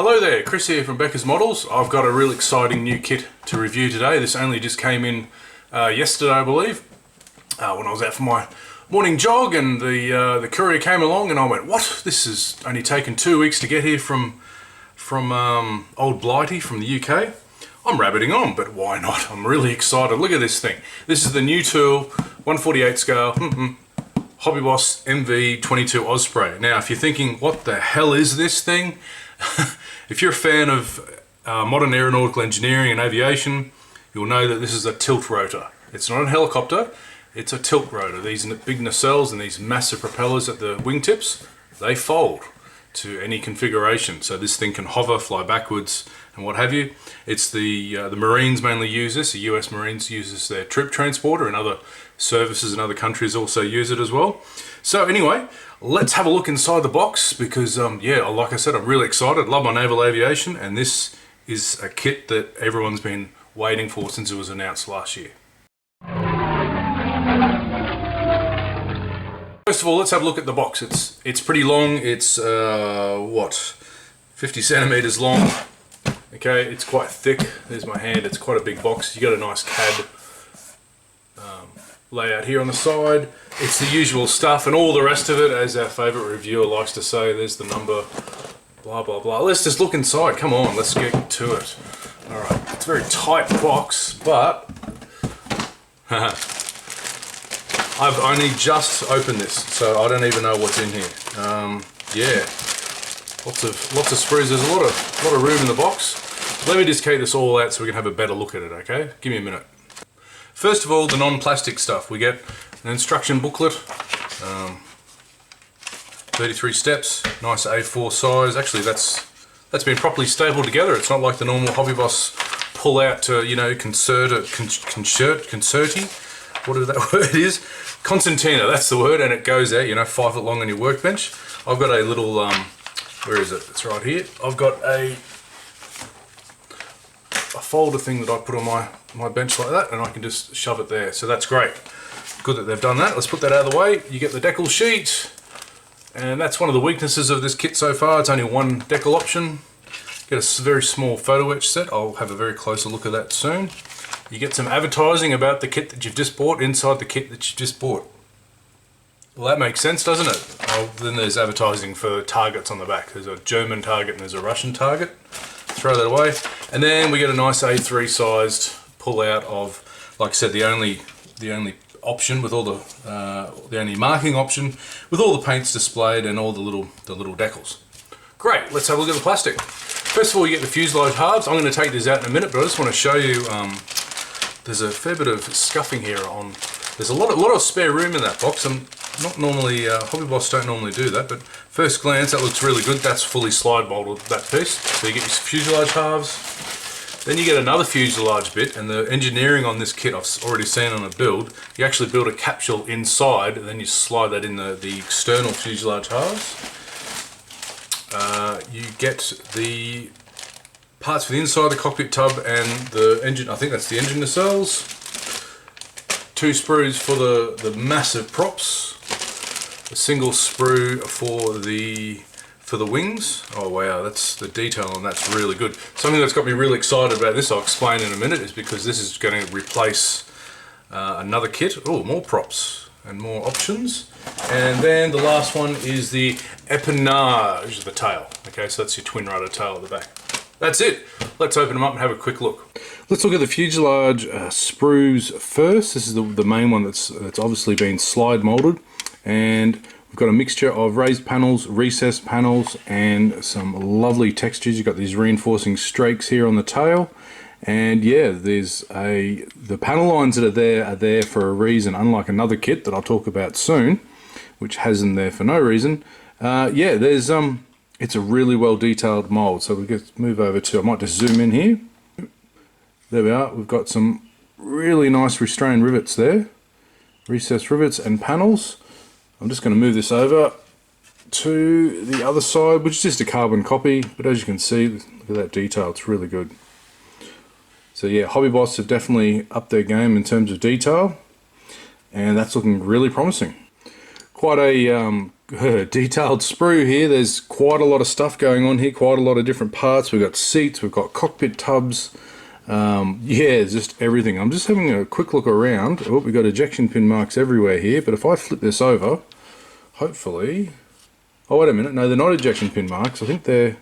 Hello there, Chris here from Becker's Models. I've got a real exciting new kit to review today. This only just came in yesterday, I believe, when I was out for my morning jog, and the courier came along and I went, what? This has only taken 2 weeks to get here from old Blighty from the UK. I'm rabbiting on, but why not? I'm really excited. Look at this thing. This is the new tool, 1/48 scale, Hobby Boss MV-22 Osprey. Now, if you're thinking, what the hell is this thing? If you're a fan of modern aeronautical engineering and aviation, you'll know that this is a tilt rotor. It's not a helicopter, it's a tilt rotor. These big nacelles and these massive propellers at the wingtips, they fold to any configuration. So this thing can hover, fly backwards, and what have you. It's the Marines mainly use this. The US Marines use this, their troop transporter, and other services in other countries also use it as well. So anyway, let's have a look inside the box because, yeah, like I said, I'm really excited. Love my naval aviation, and this is a kit that everyone's been waiting for since it was announced last year. First of all, let's have a look at the box. It's pretty long. It's what, 50 centimeters long. Okay, it's quite thick. There's my hand. It's quite a big box. You got a nice CAD layout here on the side. It's the usual stuff and all the rest of it, as our favorite reviewer likes to say. There's the number, blah blah blah. Let's just look inside. Come on, let's get to it. All right, it's a very tight box, but I've only just opened this, so I don't even know what's in here. Yeah, lots of sprues. There's a lot of room in the box. Let me just take this all out so we can have a better look at it. Okay, give me a minute. First of all, the non-plastic stuff. We get an instruction booklet, 33 steps, nice A4 size. Actually, that's been properly stapled together. It's not like the normal Hobby Boss pull out to, you know, concerti. Whatever that word is. Concertina, that's the word, and it goes out, you know, 5 foot long on your workbench. I've got a little, where is it? It's right here. I've got a folder thing that I put on my bench like that, and I can just shove it there. So that's great. Good that they've done that. Let's put that out of the way. You get the decal sheet, and that's one of the weaknesses of this kit so far. It's only one decal option. Get a very small photo etch set. I'll have a very closer look at that soon. You get some advertising about the kit that you've just bought inside the kit that you've just bought. Well, that makes sense, doesn't it? Oh, then there's advertising for targets on the back. There's a German target and there's a Russian target. Throw that away. And then we get a nice A3 sized pull out of, like I said, the only option with all the only marking option with all the paints displayed and all the little decals. Great, let's have a look at the plastic. First of all, you get the fuselage halves. I'm going to take this out in a minute, but I just want to show you, there's a fair bit of scuffing here on, there's a lot of spare room in that box. I'm not normally, Hobby Boss don't normally do that, but first glance that looks really good. That's fully slide molded, that piece. So you get your fuselage halves. Then you get another fuselage bit, and the engineering on this kit I've already seen on a build. You actually build a capsule inside, and then you slide that in the external fuselage halves. You get the parts for the inside of the cockpit tub and the engine. I think that's the engine nacelles. 2 sprues for the massive props. A single sprue for the wings. Oh wow, that's the detail on that's really good. Something that's got me really excited about this, I'll explain in a minute, is because this is going to replace another kit. Oh, more props and more options. And then the last one is the empennage of the tail. Okay, so that's your twin rudder tail at the back. That's it. Let's open them up and have a quick look. Let's look at the fuselage sprues first. This is the main one that's obviously been slide molded, and we've got a mixture of raised panels, recessed panels, and some lovely textures. You've got these reinforcing strakes here on the tail, and yeah, there's the panel lines that are there for a reason, unlike another kit that I'll talk about soon, which has them there for no reason. Yeah, there's it's a really well detailed mold. So we get move over to, I might just zoom in here. There we are. We've got some really nice restrained rivets there, recessed rivets and panels. I'm just going to move this over to the other side, which is just a carbon copy, but as you can see, look at that detail, it's really good. So yeah, Hobby Boss have definitely upped their game in terms of detail, and that's looking really promising. Quite a detailed sprue here. There's quite a lot of stuff going on here, quite a lot of different parts. We've got seats, we've got cockpit tubs. Yeah, it's just everything. I'm just having a quick look around. Oh, we've got ejection pin marks everywhere here, but if I flip this over, hopefully... Oh, wait a minute. No, they're not ejection pin marks. I think they're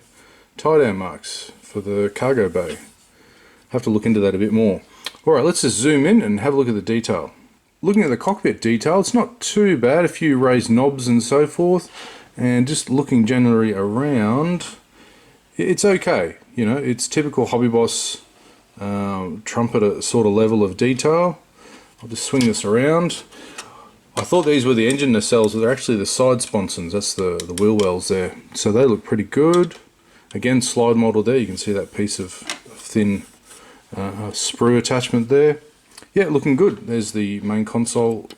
tie-down marks for the cargo bay. Have to look into that a bit more. Alright, let's just zoom in and have a look at the detail. Looking at the cockpit detail, it's not too bad. A few raised knobs and so forth. And just looking generally around, it's okay. You know, it's typical Hobby Boss trumpeter sort of level of detail. I'll just swing this around. I thought these were the engine nacelles, but they're actually the side sponsons. That's the wheel wells there. So they look pretty good. Again, slide model there. You can see that piece of thin sprue attachment there. Yeah, looking good. There's the main console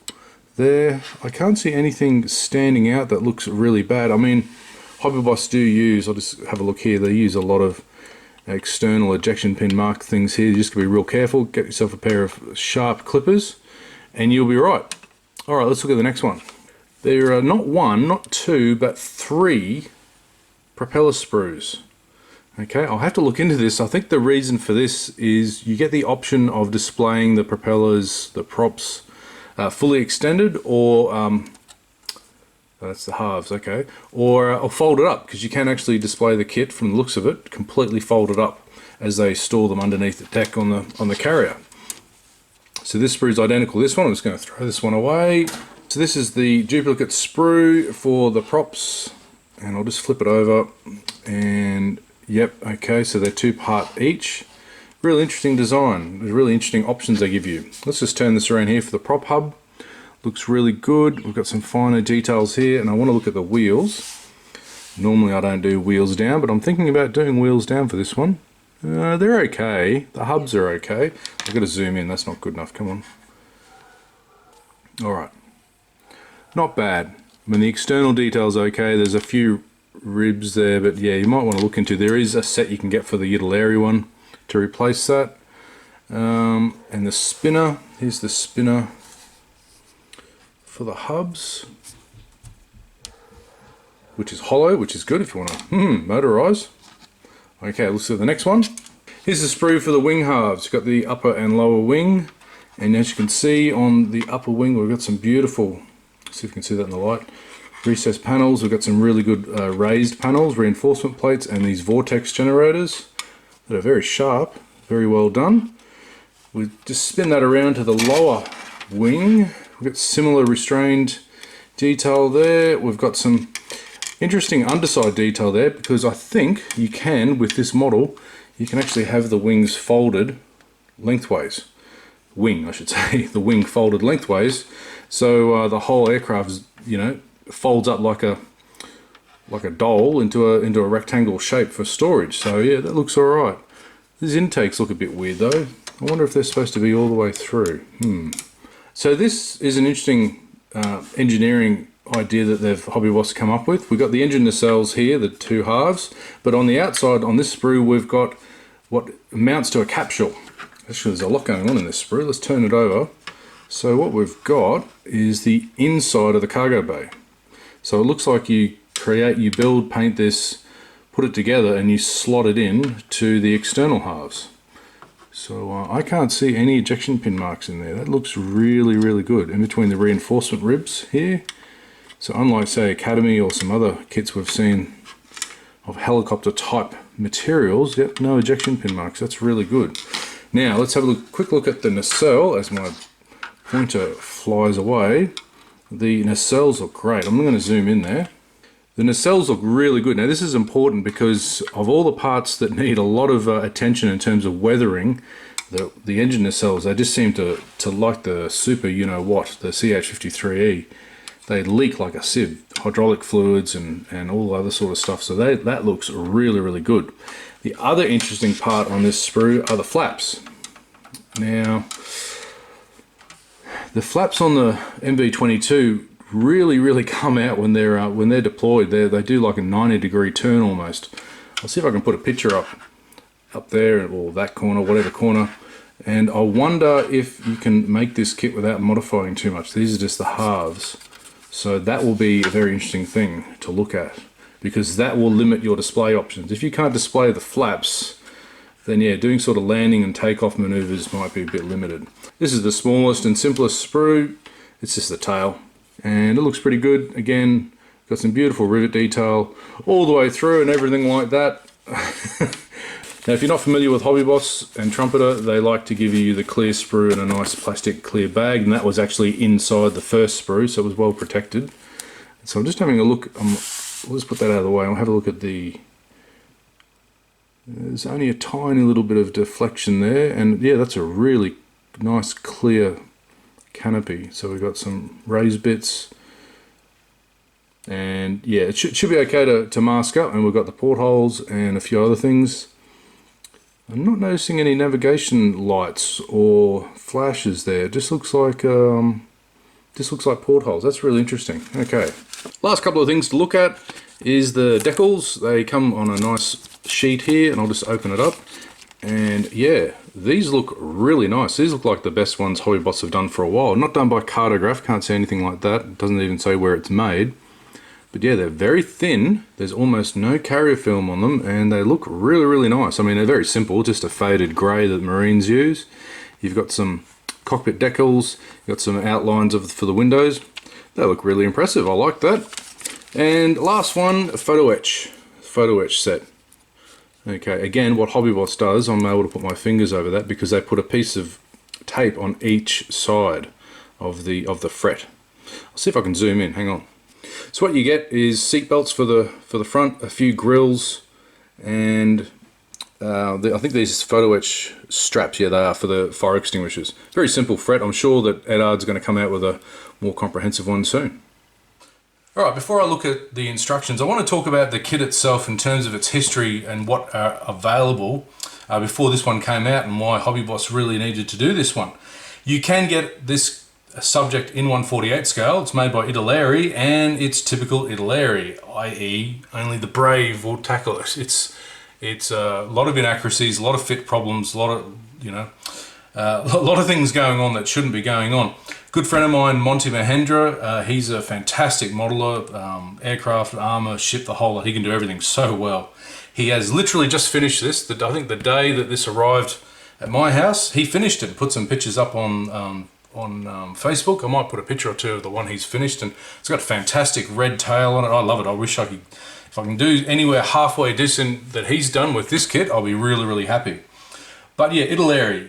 there. I can't see anything standing out that looks really bad. I mean, Hobby Boss do use, I'll just have a look here, they use a lot of external ejection pin mark things here. You just gotta be real careful. Get yourself a pair of sharp clippers and you'll be right. Alright, let's look at the next one. There are not one, not two, but three propeller sprues. Okay, I'll have to look into this. I think the reason for this is you get the option of displaying the propellers, the props, fully extended, or that's the halves, okay, or folded up, because you can actually display the kit from the looks of it completely folded up as they store them underneath the deck on the carrier. So this sprue is identical to this one. I'm just going to throw this one away. So this is the duplicate sprue for the props, and I'll just flip it over and yep, okay, so they're 2-part each. Really interesting design. There's really interesting options they give you. Let's just turn this around here for the prop hub. Looks really good. We've got some finer details here, and I want to look at the wheels. Normally I don't do wheels down, but I'm thinking about doing wheels down for this one. They're okay. The hubs are okay. I've got to zoom in. That's not good enough. Come on. Alright. Not bad. I mean, the external detail's okay. There's a few ribs there, but yeah, you might want to look into. There is a set you can get for the Italeri one to replace that. And the spinner, here's the spinner for the hubs, which is hollow, which is good if you want to motorize. Okay, let's do the next one. Here's the sprue for the wing halves. You've got the upper and lower wing, and as you can see on the upper wing, we've got some beautiful, see if you can see that in the light, recessed panels. We've got some really good raised panels, reinforcement plates, and these vortex generators that are very sharp, very well done. We just spin that around to the lower wing. We've got similar restrained detail there. We've got some interesting underside detail there, because I think you can, with this model, you can actually have the wings folded lengthways. Wing, I should say, the wing folded lengthways. So the whole aircraft, you know, folds up like a doll into a rectangle shape for storage. So yeah, that looks alright. These intakes look a bit weird though. I wonder if they're supposed to be all the way through. So this is an interesting engineering idea that they've Hobby Boss come up with. We've got the engine nacelles here, the two halves, but on the outside on this sprue we've got what amounts to a capsule. Actually, there's a lot going on in this sprue. Let's turn it over. So what we've got is the inside of the cargo bay. So it looks like you build, paint this, put it together, and you slot it in to the external halves. So I can't see any ejection pin marks in there. That looks really, really good. In between the reinforcement ribs here. So unlike, say, Academy or some other kits we've seen of helicopter type materials, yep, no ejection pin marks. That's really good. Now let's have a quick look at the nacelle as my pointer flies away. The nacelles look great. I'm going to zoom in there. The nacelles look really good. Now this is important because of all the parts that need a lot of attention in terms of weathering, the engine nacelles, they just seem to like the super you-know-what, the CH53E. They leak like a sieve, hydraulic fluids and all other sort of stuff. So that looks really, really good. The other interesting part on this sprue are the flaps. Now, the flaps on the MV-22 really come out when they're deployed. They do like a 90-degree turn almost. I'll see if I can put a picture up there, or that corner, whatever corner. And I wonder if you can make this kit without modifying too much. These are just the halves. So that will be a very interesting thing to look at, because that will limit your display options. If you can't display the flaps, then yeah, doing sort of landing and takeoff maneuvers might be a bit limited. This is the smallest and simplest sprue. It's just the tail, and it looks pretty good. Again, got some beautiful rivet detail all the way through and everything like that. Now, if you're not familiar with Hobby Boss and Trumpeter, they like to give you the clear sprue in a nice plastic clear bag, and that was actually inside the first sprue, so it was well protected. So I'm just having a look. Let's put that out of the way. I'll have a look at the... There's only a tiny little bit of deflection there, and yeah, that's a really nice clear canopy. So we've got some raised bits, and yeah, it should be okay to mask up, and we've got the portholes and a few other things. I'm not noticing any navigation lights or flashes there. It just looks like portholes. That's really interesting. Okay, last couple of things to look at is the decals. They come on a nice sheet here, and I'll just open it up, and yeah, these look really nice. These look like the best ones Hobby Boss have done for a while. Not done by Cartograph, can't say anything like that. It doesn't even say where it's made. But yeah, they're very thin. There's almost no carrier film on them, and they look really, really nice. I mean, they're very simple, just a faded grey that Marines use. You've got some cockpit decals, you've got some outlines for the windows. They look really impressive. I like that. And last one, a photo etch set. Okay, again, what Hobby Boss does, I'm able to put my fingers over that because they put a piece of tape on each side of the fret. I'll see if I can zoom in. Hang on. So what you get is seat belts for the front, a few grills, and I think these photo etch straps, yeah, they are for the fire extinguishers. Very simple fret. I'm sure that Edard's going to come out with a more comprehensive one soon. Alright, before I look at the instructions, I want to talk about the kit itself in terms of its history and what are available before this one came out, and why Hobby Boss really needed to do this one. You can get this subject in 1/48 scale. It's made by Italeri, and it's typical Italeri, i.e. only the brave will tackle it. It's a lot of inaccuracies, a lot of fit problems, a lot of, a lot of things going on that shouldn't be going on. Good friend of mine, Monty Mahendra, he's a fantastic modeler, aircraft, armor, ship, the whole lot. He can do everything so well. He has literally just finished this. I think the day that this arrived at my house, he finished it and put some pictures up on Facebook. I might put a picture or two of the one he's finished, and it's got a fantastic red tail on it. I love it. I wish I could, if I can do anywhere halfway decent that he's done with this kit, I'll be really, really happy. But yeah, Italeri.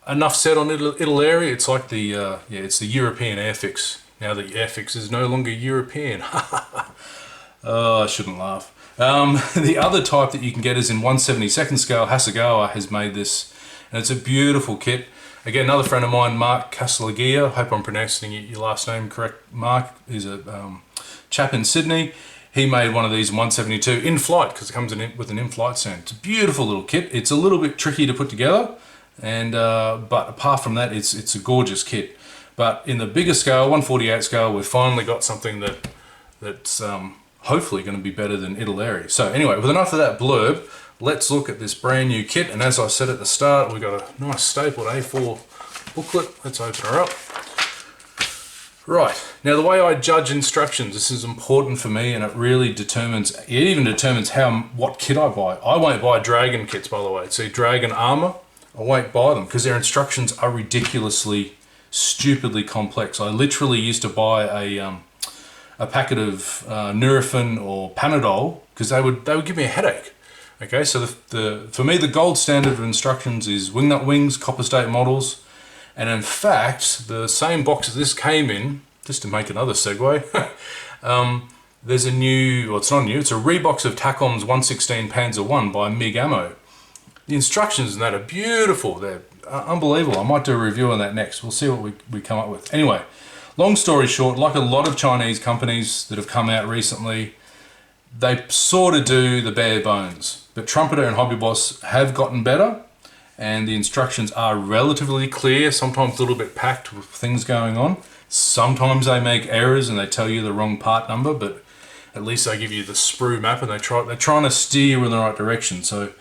Enough said on Italeri. It's like the it's the European Airfix. Now the Airfix is no longer European. Oh, I shouldn't laugh. The other type that you can get is in 1/72 scale. Hasegawa has made this, and it's a beautiful kit. Again, another friend of mine, Mark Castellaggia, hope I'm pronouncing your last name correct. Mark is a chap in Sydney. He made one of these in 1/72 in flight, because it comes with an in-flight stand. It's a beautiful little kit. It's a little bit tricky to put together, and but apart from that, it's a gorgeous kit. But in the bigger scale, 1/48 scale, we've finally got something that's hopefully going to be better than Italeri. So anyway, with enough of that blurb, let's look at this brand new kit. And as I said at the start, we've got a nice stapled A4 booklet. Let's open her up. Right, now the way I judge instructions, this is important for me, and it really determines, it even determines what kit I buy. I won't buy Dragon kits, by the way. See, Dragon armor, I won't buy them because their instructions are ridiculously, stupidly complex. I literally used to buy a packet of Nurofen or Panadol because they would give me a headache. Okay, so for me the gold standard of instructions is Wingnut Wings, Copper State models, and in fact the same box that this came in, just to make another segue, there's a new, well, it's not new, it's a rebox of Tacom's 116 Panzer 1 by MiG Ammo. The instructions in that are beautiful. They're unbelievable. I might do a review on that next. We'll see what we come up with. Anyway, long story short, like a lot of Chinese companies that have come out recently, they sort of do the bare bones. But Trumpeter and Hobby Boss have gotten better, and the instructions are relatively clear, sometimes a little bit packed with things going on. Sometimes they make errors and they tell you the wrong part number, but at least they give you the sprue map, and they're trying to steer you in the right direction. So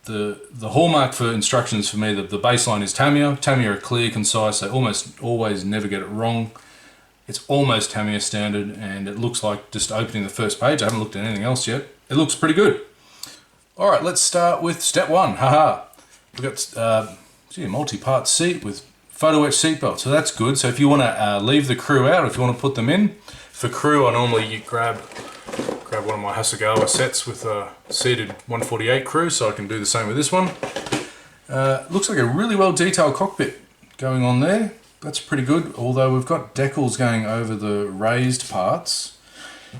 the hallmark for instructions for me, the baseline is Tamiya. Tamiya are clear, concise. They almost always never get it wrong. It's almost Tamiya standard, and it looks like just opening the first page. I haven't looked at anything else yet. It looks pretty good. All right, let's start with step one. Haha. We've got a multi-part seat with photo etch seatbelt, so that's good. So if you want to leave the crew out, if you want to put them in, for crew, I normally grab one of my Hasegawa sets with a seated 148 crew, so I can do the same with this one. Looks like a really well detailed cockpit going on there. That's pretty good, although we've got decals going over the raised parts.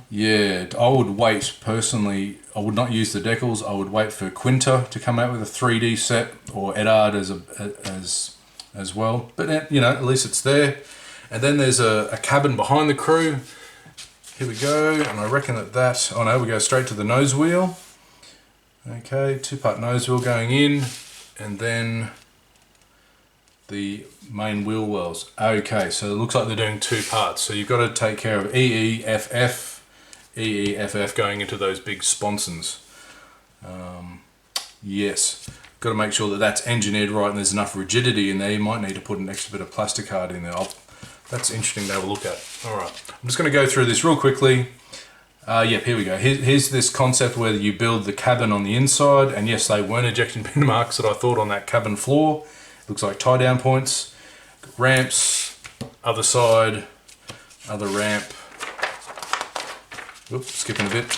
Yeah, I would wait, personally, I would not use the decals. I would wait for Quinta to come out with a 3D set, or Edard as well. But, you know, at least it's there. And then there's a cabin behind the crew. Here we go, and I reckon oh no, we go straight to the nose wheel. Okay, two-part nose wheel going in, and then the main wheel wells. Okay, so it looks like they're doing two parts. So you've got to take care of EEFF going into those big sponsons. Yes, got to make sure that that's engineered right and there's enough rigidity in there. You might need to put an extra bit of plasticard in there. That's interesting to have a look at. All right, I'm just going to go through this real quickly. Yep, here we go. Here's this concept where you build the cabin on the inside, and yes, they weren't ejection pin marks that I thought on that cabin floor. Looks like tie down points, ramps, other side, other ramp. Oops, skipping a bit.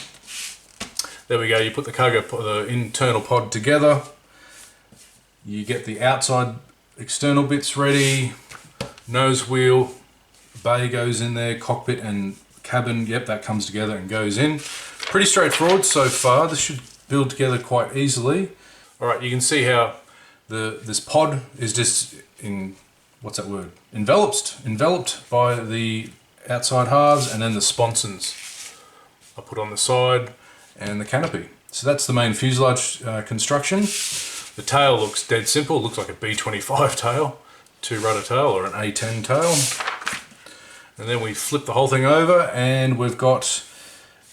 There we go, you put the internal pod together. You get the outside external bits ready. Nose wheel, bay goes in there, cockpit and cabin, yep, that comes together and goes in. Pretty straightforward so far. This should build together quite easily. All right, you can see how this pod is just enveloped by the outside halves, and then the sponsons I put on the side, and the canopy. So that's the main fuselage construction. The tail looks dead simple. It looks like a B-25 tail, two rudder tail or an A-10 tail. And then we flip the whole thing over, and we've got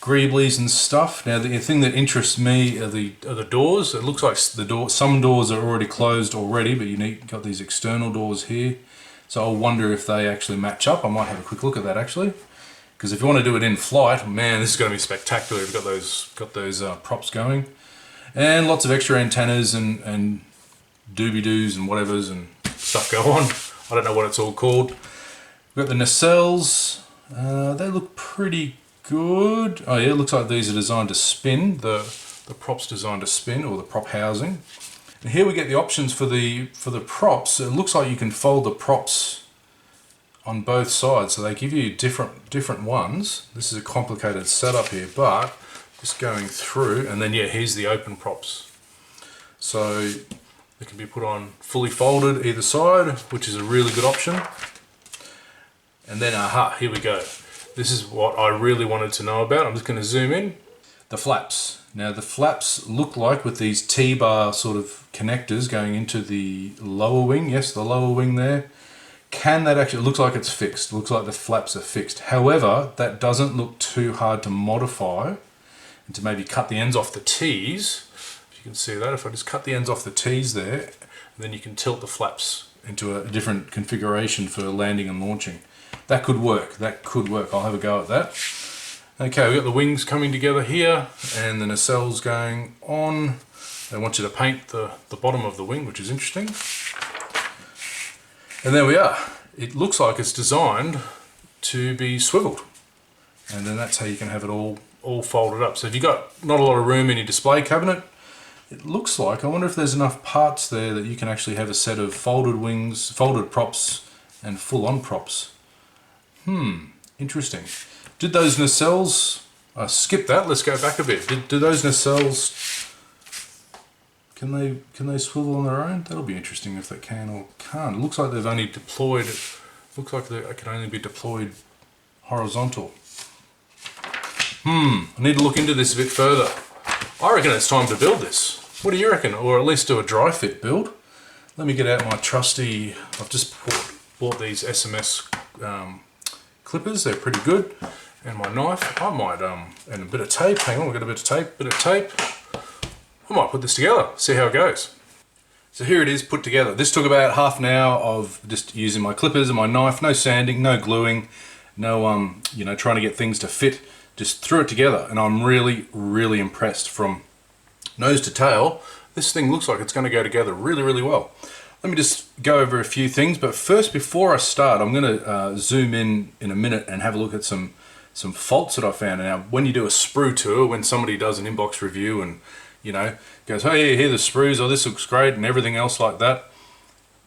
greeblies and stuff. Now the thing that interests me are the doors. It looks like some doors are already closed already, but got these external doors here. So I wonder if they actually match up. I might have a quick look at that actually, because if you want to do it in flight, man, this is going to be spectacular. We've got those props going, and lots of extra antennas and doobie-doos and whatevers and stuff go on. I don't know what it's all called. We've got the nacelles. They look pretty good. Oh yeah, it looks like these are designed to spin. The prop's designed to spin, or the prop housing. And here we get the options for the props. It looks like you can fold the props on both sides, so they give you different ones. This is a complicated setup here, but just going through, and then yeah, here's the open props. So they can be put on fully folded either side, which is a really good option. And then aha, here we go. This is what I really wanted to know about. I'm just going to zoom in. The flaps. Now the flaps look like, with these T-bar sort of connectors going into the lower wing. Yes, the lower wing there. Can that actually, it looks like it's fixed. It looks like the flaps are fixed. However, that doesn't look too hard to modify, and to maybe cut the ends off the T's. If you can see that, if I just cut the ends off the T's there, then you can tilt the flaps into a different configuration for landing and launching. That could work. That could work. I'll have a go at that. Okay, we've got the wings coming together here, and the nacelles going on. They want you to paint the bottom of the wing, which is interesting. And there we are. It looks like it's designed to be swiveled. And then that's how you can have it all folded up. So if you've got not a lot of room in your display cabinet, it looks like, I wonder if there's enough parts there that you can actually have a set of folded wings, folded props, and full-on props. Interesting. Did those nacelles, skip that, let's go back a bit. Did those nacelles, can they swivel on their own? That'll be interesting if they can or can't. It looks like they've only deployed, looks like they can only be deployed horizontal. I need to look into this a bit further. I reckon it's time to build this. What do you reckon? Or at least do a dry fit build. Let me get out my trusty, I've just bought these SMS clippers, they're pretty good. And my knife, I might, and a bit of tape, hang on, we've got a bit of tape. I might put this together, see how it goes. So here it is put together. This took about half an hour of just using my clippers and my knife, no sanding, no gluing. no you know, trying to get things to fit. Just threw it together, and I'm really impressed. From nose to tail, this thing looks like it's going to go together really well. Let me just go over a few things, but first, before I start, I'm going to zoom in a minute and have a look at some faults that I found. Now, when you do a sprue tour, when somebody does an inbox review and, you know, goes, "Hey, here are the sprues, oh, this looks great," and everything else like that,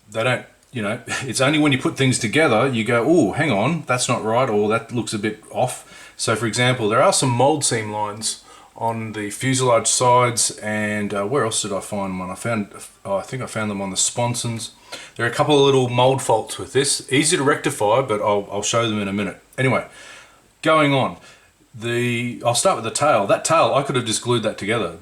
they don't, you know, it's only when you put things together you go, "Oh, hang on, that's not right," or "That looks a bit off." So for example, there are some mold seam lines on the fuselage sides, and where else did I find one? I think I found them on the sponsons. There are a couple of little mold faults with this, easy to rectify, but I'll show them in a minute. Anyway, going on, I'll start with the tail. That tail, I could have just glued that together.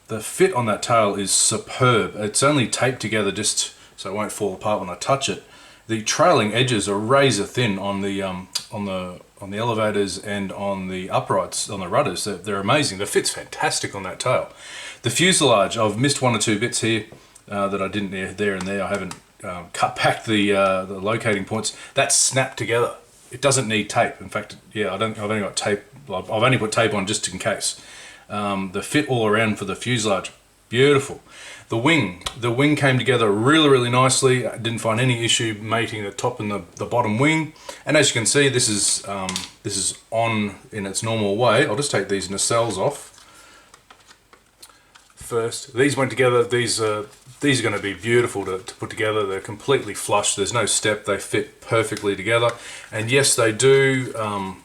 The fit on that tail is superb. It's only taped together just so it won't fall apart when I touch it. The trailing edges are razor thin on the elevators and on the uprights, on the rudders. They're amazing. The fit's fantastic on that tail. The fuselage, I've missed one or two bits here that I didn't there and there. I haven't cut back the locating points. That's snapped together. It doesn't need tape. In fact, yeah, I've only got tape. I've only put tape on just in case. The fit all around for the fuselage, beautiful. The wing came together really nicely. I didn't find any issue mating the top and the bottom wing. And as you can see, this is on in its normal way. I'll just take these nacelles off first. These went together. These are going to be beautiful to put together. They're completely flush. There's no step. They fit perfectly together. And yes, they do.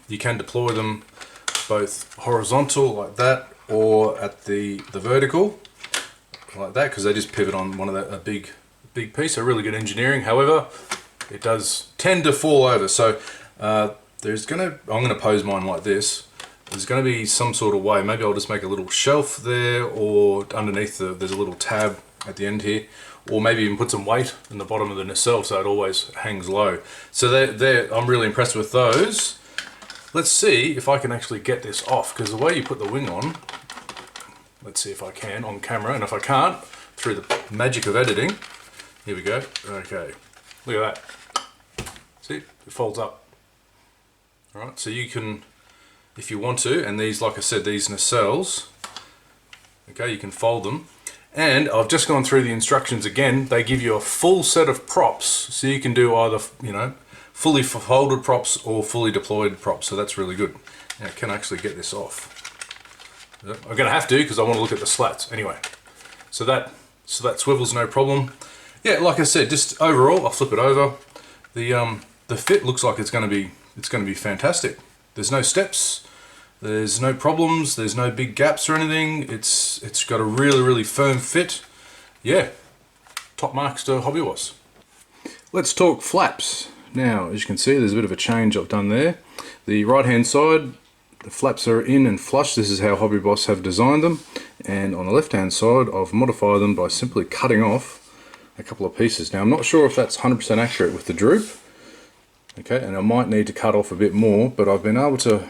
You can deploy them both horizontal like that, or at the vertical like that, because they just pivot on a big piece. So really good engineering. However, it does tend to fall over. So I'm gonna pose mine like this. There's going to be some sort of way. Maybe I'll just make a little shelf there, or underneath there's a little tab at the end here, or maybe even put some weight in the bottom of the nacelle so it always hangs low. So I'm really impressed with those. Let's see if I can actually get this off, because the way you put the wing on, let's see if I can on camera, and if I can't, through the magic of editing, here we go. Okay, look at that. See, it folds up. All right, so you can, if you want to, and these, like I said, these nacelles, okay, you can fold them. And I've just gone through the instructions again. They give you a full set of props, so you can do either, you know, fully folded props or fully deployed props. So that's really good. Now, can I actually get this off? I'm going to have to, because I want to look at the slats. Anyway, so that swivels no problem. Yeah, like I said, just overall, I'll flip it over. The fit looks like it's going to be fantastic. There's no steps. There's no problems. There's no big gaps or anything. It's got a really firm fit. Yeah, top marks to Hobby Boss. Let's talk flaps. Now, as you can see, there's a bit of a change I've done there. The right hand side, the flaps are in and flush. This is how Hobby Boss have designed them. And on the left hand side, I've modified them by simply cutting off a couple of pieces. Now, I'm not sure if that's 100% accurate with the droop. Okay, and I might need to cut off a bit more, but I've been able to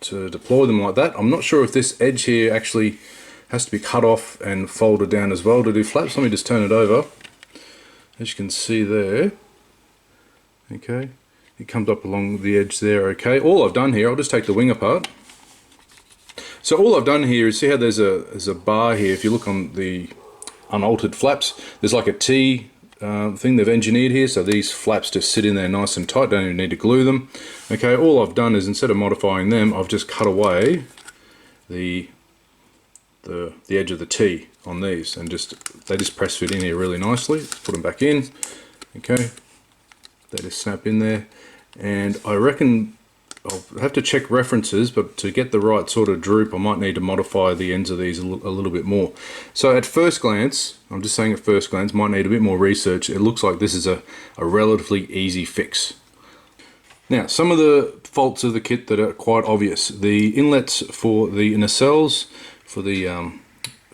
deploy them like that. I'm not sure if this edge here actually has to be cut off and folded down as well to do flaps. Let me just turn it over. As you can see there, okay, it comes up along the edge there. Okay, all I've done here, I'll just take the wing apart. So all I've done here is, see how there's a bar here. If you look on the unaltered flaps, there's like a T thing they've engineered here, so these flaps just sit in there nice and tight, don't even need to glue them. Okay, all I've done is, instead of modifying them, I've just cut away the edge of the T on these, and they just press fit in here really nicely. Put them back in. Okay, they just snap in there, and I reckon I'll have to check references, but to get the right sort of droop, I might need to modify the ends of these a little bit more. So at first glance, I'm just saying at first glance, might need a bit more research. It looks like this is a relatively easy fix. Now, some of the faults of the kit that are quite obvious. The inlets for the nacelles, for the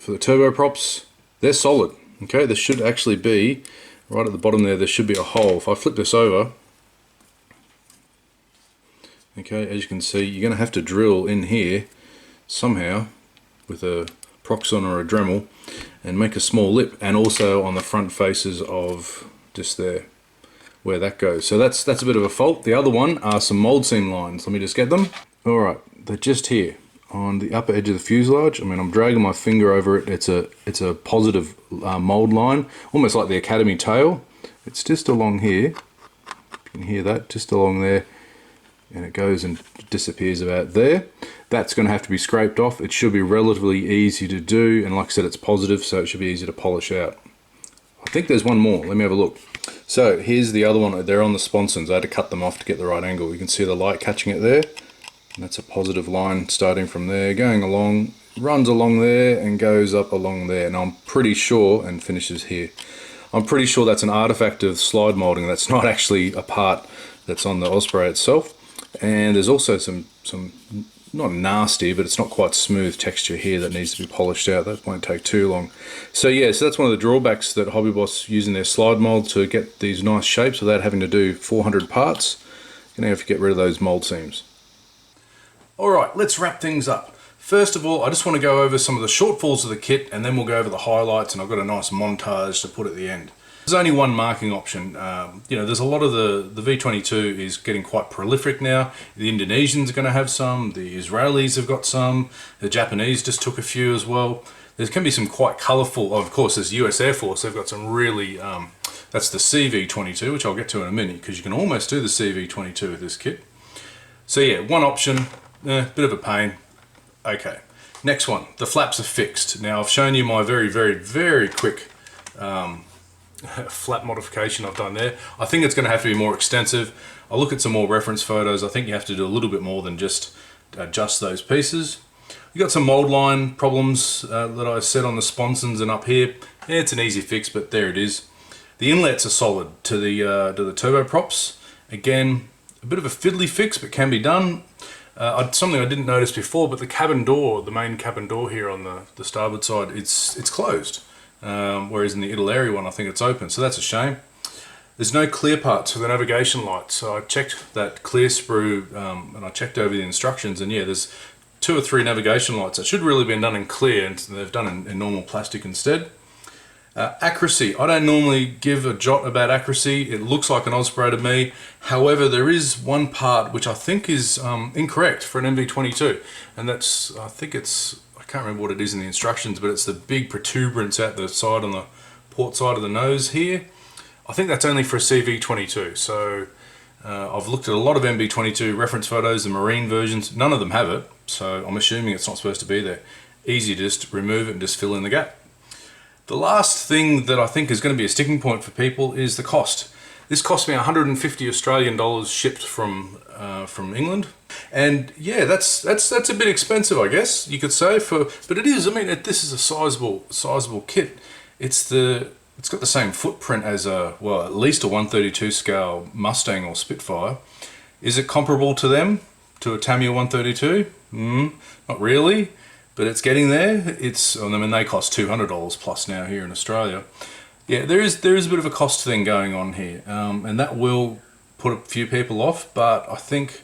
turboprops, they're solid. Okay, there should actually be, right at the bottom there should be a hole. If I flip this over, okay, as you can see, you're going to have to drill in here somehow with a Proxon or a Dremel and make a small lip, and also on the front faces of just there where that goes. So that's a bit of a fault. The other one are some mold seam lines. Let me just get them. All right, they're just here on the upper edge of the fuselage. I mean, I'm dragging my finger over it. It's a positive mold line, almost like the Academy tail. It's just along here. You can hear that, just along there. And it goes and disappears about there. That's going to have to be scraped off. It should be relatively easy to do, and like I said, it's positive, so it should be easy to polish out. I think there's one more. Let me have a look. So here's the other one. They're on the sponsons. I had to cut them off to get the right angle. You can see the light catching it there. And that's a positive line starting from there, going along, runs along there and goes up along there. And I'm pretty sure, and finishes here, I'm pretty sure that's an artifact of slide molding. That's not actually a part that's on the Osprey itself. And there's also some not nasty, but it's not quite smooth texture here that needs to be polished out. That won't take too long. So yeah, so that's one of the drawbacks that Hobby Boss using their slide mold to get these nice shapes without having to do 400 parts. You're gonna have to get rid of those mold seams. All right, let's wrap things up. First of all, I just want to go over some of the shortfalls of the kit, and then we'll go over the highlights, and I've got a nice montage to put at the end. There's only one marking option. You know, there's a lot of the V-22 is getting quite prolific now. The Indonesians are going to have some, the Israelis have got some, the Japanese just took a few as well. There can be some quite colourful, of course there's US Air Force, they've got some really, that's the CV-22, which I'll get to in a minute, because you can almost do the CV-22 with this kit. So yeah, one option, bit of a pain. Okay, next one, the flaps are fixed. Now I've shown you my very quick flap modification I've done there. I think it's going to have to be more extensive. I'll look at some more reference photos. I think you have to do a little bit more than just adjust those pieces. You got some mold line problems that I said on the sponsons and up here. Yeah, it's an easy fix, but there it is. The inlets are solid to the turboprops. Again, a bit of a fiddly fix, but can be done. Something I didn't notice before, but the cabin door, the main cabin door here on the starboard side, it's closed. Whereas in the Italeri one, I think it's open, so that's a shame. There's no clear parts for the navigation lights, so I checked that clear sprue and I checked over the instructions, and yeah, there's 2 or 3 navigation lights that should really have been done in clear, and they've done in normal plastic instead. Accuracy, I don't normally give a jot about accuracy. It looks like an Osprey to me. However, there is one part which I think is incorrect for an MV-22, and that's, I can't remember what it is in the instructions, but it's the big protuberance out the side on the port side of the nose here. I think that's only for a CV-22. So I've looked at a lot of MV-22 reference photos, the marine versions. None of them have it, so I'm assuming it's not supposed to be there. Easy to just remove it and just fill in the gap. The last thing that I think is going to be a sticking point for people is the cost. This cost me 150 Australian dollars shipped from England, and yeah, that's a bit expensive, I guess you could say. But it is. I mean, this is a sizable kit. It's got the same footprint as at least a 132 scale Mustang or Spitfire. Is it comparable to them, to a Tamiya 132? Not really, but it's getting there. I mean, they cost $200 plus now here in Australia. Yeah, there is a bit of a cost thing going on here, and that will put a few people off. But I think,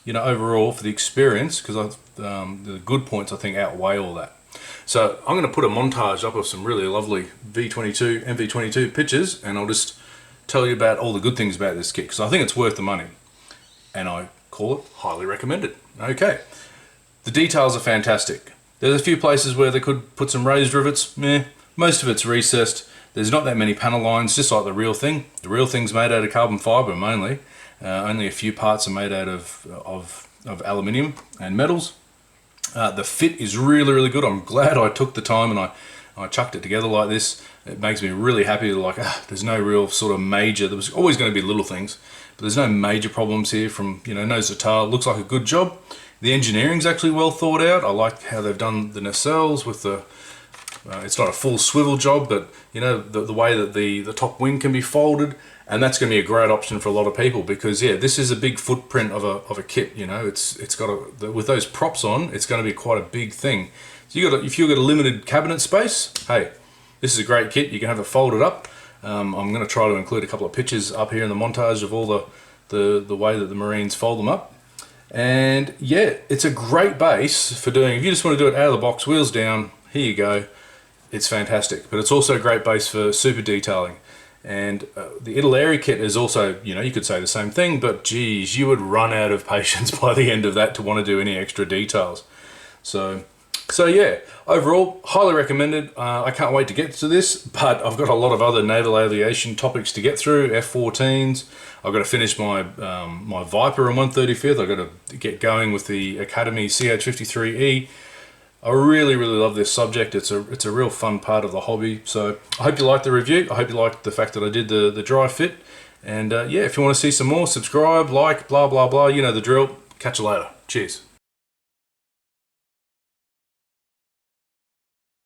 you know, overall for the experience, because the good points I think outweigh all that. So I'm going to put a montage up of some really lovely MV-22 pictures, and I'll just tell you about all the good things about this kit, because I think it's worth the money, and I call it highly recommended. Okay, the details are fantastic. There's a few places where they could put some raised rivets. Most of it's recessed. There's not that many panel lines, just like the real thing. The real thing's made out of carbon fibre mainly. Only a few parts are made out of aluminium and metals. The fit is really good. I'm glad I took the time and I chucked it together like this. It makes me really happy. There's no real sort of major. There was always going to be little things, but there's no major problems here from, you know, nose to tail. It looks like a good job. The engineering's actually well thought out. I like how they've done the nacelles with the. It's not a full swivel job, but you know, the way that the top wing can be folded, and that's going to be a great option for a lot of people, because yeah, this is a big footprint of a kit. You know, it's got with those props on, it's going to be quite a big thing. So if you've got a limited cabinet space, hey, this is a great kit. You can have it folded up. I'm going to try to include a couple of pictures up here in the montage of all the way that the Marines fold them up. And yeah, it's a great base for doing. If you just want to do it out of the box, wheels down, here you go. It's fantastic, but it's also a great base for super detailing. And the Italeri kit is also, you know, you could say the same thing, but geez, you would run out of patience by the end of that to want to do any extra details. So yeah, overall, highly recommended. I can't wait to get to this, but I've got a lot of other naval aviation topics to get through, F-14s. I've got to finish my my Viper on 135th. I've got to get going with the Academy CH-53E. I really love this subject. It's a real fun part of the hobby. So I hope you liked the review. I hope you liked the fact that I did the dry fit. And yeah, if you want to see some more, subscribe, like, blah, blah, blah. You know the drill. Catch you later. Cheers.